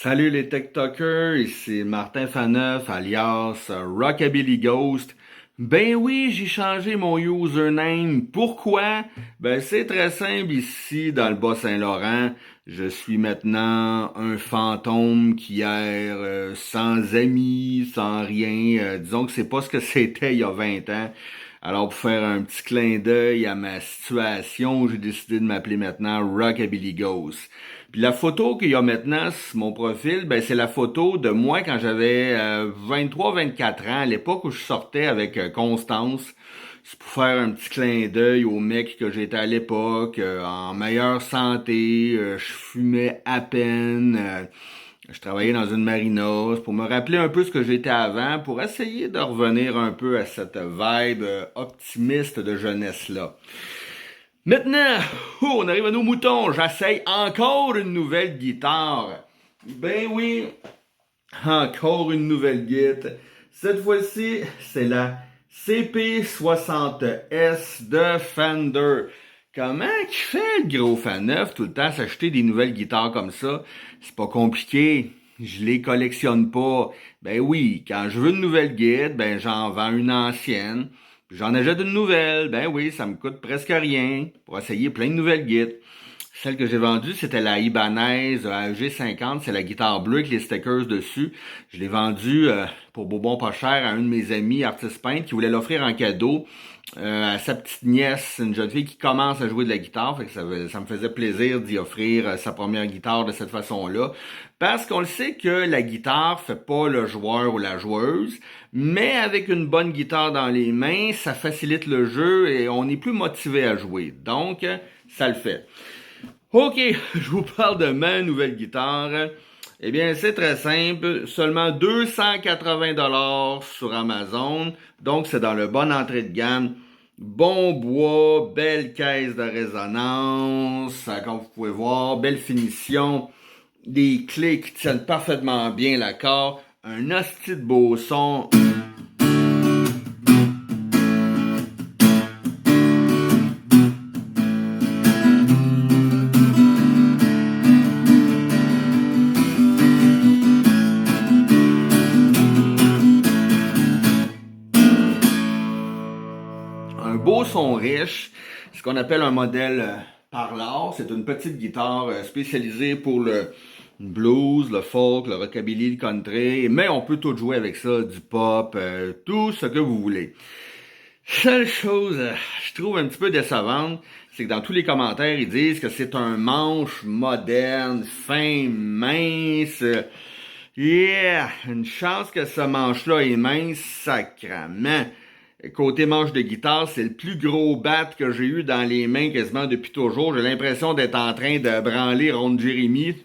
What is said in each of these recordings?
Salut les TikTokers, ici Martin Faneuf alias Rockabilly Ghost. Ben oui, j'ai changé mon username. Pourquoi? Ben c'est très simple ici dans le Bas-Saint-Laurent. Je suis maintenant un fantôme qui erre sans amis, sans rien. Disons que c'est pas ce que c'était il y a 20 ans. Alors pour faire un petit clin d'œil à ma situation, j'ai décidé de m'appeler maintenant Rockabilly Ghost. Puis la photo qu'il y a maintenant sur mon profil, ben c'est la photo de moi quand j'avais 23-24 ans, à l'époque où je sortais avec Constance. C'est pour faire un petit clin d'œil au mec que j'étais à l'époque, en meilleure santé, je fumais à peine, je travaillais dans une marina, c'est pour me rappeler un peu ce que j'étais avant, pour essayer de revenir un peu à cette vibe optimiste de jeunesse-là. Maintenant, on arrive à nos moutons. J'essaye encore une nouvelle guitare. Ben oui, encore une nouvelle guitare. Cette fois-ci, c'est la CP60S de Fender. Comment qu'il fait le gros fan neuf tout le temps s'acheter des nouvelles guitares comme ça? C'est pas compliqué. Je les collectionne pas. Ben oui, quand je veux une nouvelle guitare, ben j'en vends une ancienne. Puis j'en achète une nouvelle. Ben oui, ça me coûte presque rien pour essayer plein de nouvelles guitares. Celle que j'ai vendue, c'était la Ibanez AG50. C'est la guitare bleue avec les stickers dessus. Je l'ai vendue pour beau bon pas cher à un de mes amis artiste peintre qui voulait l'offrir en cadeau à sa petite nièce, une jeune fille qui commence à jouer de la guitare. Fait que ça me faisait plaisir d'y offrir sa première guitare de cette façon-là. Parce qu'on le sait que la guitare fait pas le joueur ou la joueuse, mais avec une bonne guitare dans les mains, ça facilite le jeu et on est plus motivé à jouer. Donc, ça le fait. Ok, je vous parle de ma nouvelle guitare. Eh bien, c'est très simple, seulement 280$ sur Amazon. Donc, c'est dans le bon entrée de gamme. Bon bois, belle caisse de résonance, comme vous pouvez voir, belle finition. Des clés qui tiennent parfaitement bien l'accord. Un hostie de beau son. Un beau son riche, ce qu'on appelle un modèle parlor. C'est une petite guitare spécialisée pour le blues, le folk, le rockabilly, le country, mais on peut tout jouer avec ça, du pop, tout ce que vous voulez. Seule chose, je trouve un petit peu décevante, c'est que dans tous les commentaires, ils disent que c'est un manche moderne, fin, mince. Yeah, une chance que ce manche-là est mince, sacrament. Côté manche de guitare, c'est le plus gros bat que j'ai eu dans les mains quasiment depuis toujours. J'ai l'impression d'être en train de branler Ron Jeremy.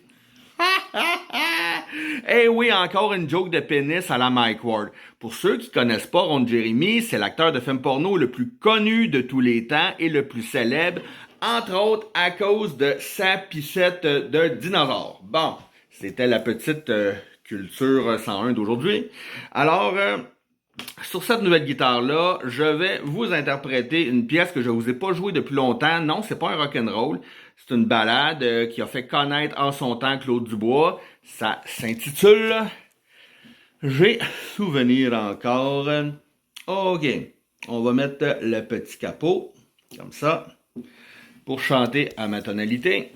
Eh oui, encore une joke de pénis à la Mike Ward. Pour ceux qui connaissent pas Ron Jeremy, c'est l'acteur de film porno le plus connu de tous les temps et le plus célèbre, entre autres à cause de sa pichette de dinosaure. Bon, c'était la petite culture 101 d'aujourd'hui. Alors, sur cette nouvelle guitare-là, je vais vous interpréter une pièce que je vous ai pas jouée depuis longtemps. Non, c'est pas un rock'n'roll. C'est une ballade qui a fait connaître en son temps Claude Dubois. Ça s'intitule J'ai souvenir encore. Ok, on va mettre le petit capot, comme ça, pour chanter à ma tonalité.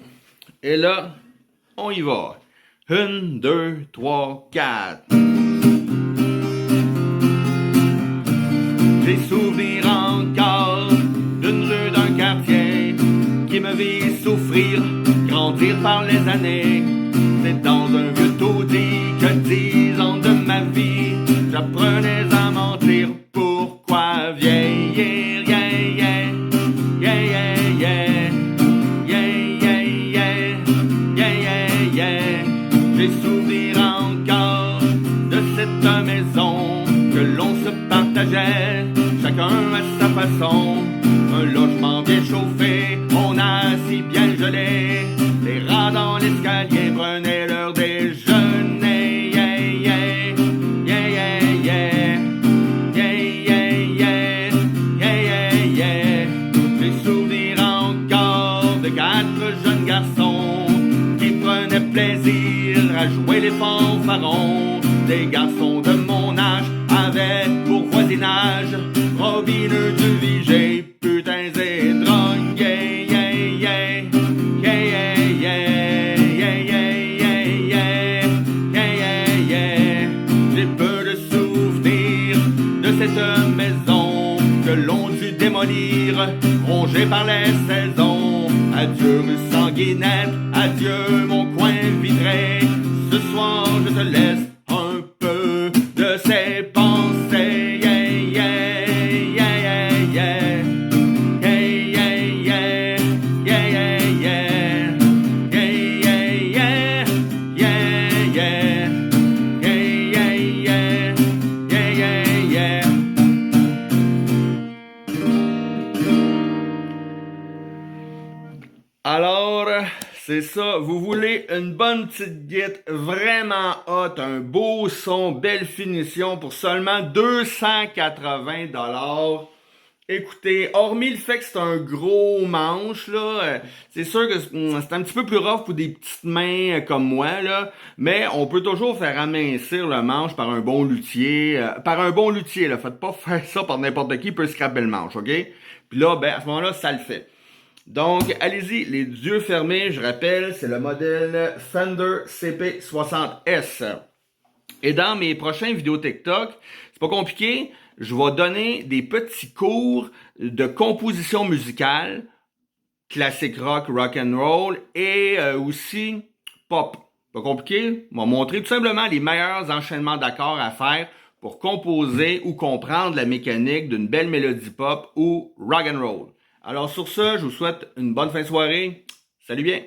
Et là, on y va. 1, 2, 3, 4. J'ai souvenir encore d'une rue, d'un quartier qui me vit souffrir, grandir par les années. C'est dans un vieux taudis que 10 ans de ma vie j'apprenais à mentir. Pourquoi vieillir? Yeah, yeah, yeah, yeah, yeah, yeah, yeah, yeah, yeah, yeah, yeah. J'ai souvenir encore de cette maison que l'on se partageait, chacun à sa façon. Un logement bien chauffé, on a si bien gelé. Les rats dans l'escalier prenaient leur déjeuner. Yeah, yeah, yeah, yeah, yeah, yeah, yeah, yeah, yeah, yeah. J'ai souvenir encore de 4 jeunes garçons qui prenaient plaisir plaisir à jouer les fanfarons. Des garçons de mon âge avaient pour voisinage robineux du Vigée, putains et drogues, yeah, yeah, yeah, yeah, yeah, yeah, yeah, yeah, yeah, yeah, yeah. J'ai peu de souvenirs de cette maison que l'on dut démolir, rongée par les saisons. Adieu rue Sanguinette, adieu mon coin vitré. Ce soir je te laisse un peu de ces pensées. Yeah, yeah, yeah, yeah, yeah. Yeah, yeah, yeah. Yeah, yeah, yeah. Yeah, yeah, yeah. Yeah, yeah. Yeah, yeah, yeah. Yeah, yeah, yeah. Alors, c'est ça. Vous voulez une bonne petite guitare vraiment hot, un beau son, belle finition pour seulement 280$. Écoutez, hormis le fait que c'est un gros manche, là, c'est sûr que c'est un petit peu plus rough pour des petites mains comme moi, là, mais on peut toujours faire amincir le manche par un bon luthier. Là. Faites pas faire ça par n'importe qui peut scraper le manche, OK? Puis là, ben, à ce moment-là, ça le fait. Donc, allez-y, les yeux fermés, je rappelle, c'est le modèle Fender CP60S. Et dans mes prochaines vidéos TikTok, c'est pas compliqué, je vais donner des petits cours de composition musicale, classique rock and roll, et aussi pop. Pas compliqué, je vais montrer tout simplement les meilleurs enchaînements d'accords à faire pour composer ou comprendre la mécanique d'une belle mélodie pop ou rock and roll. Alors sur ce, je vous souhaite une bonne fin de soirée. Salut bien!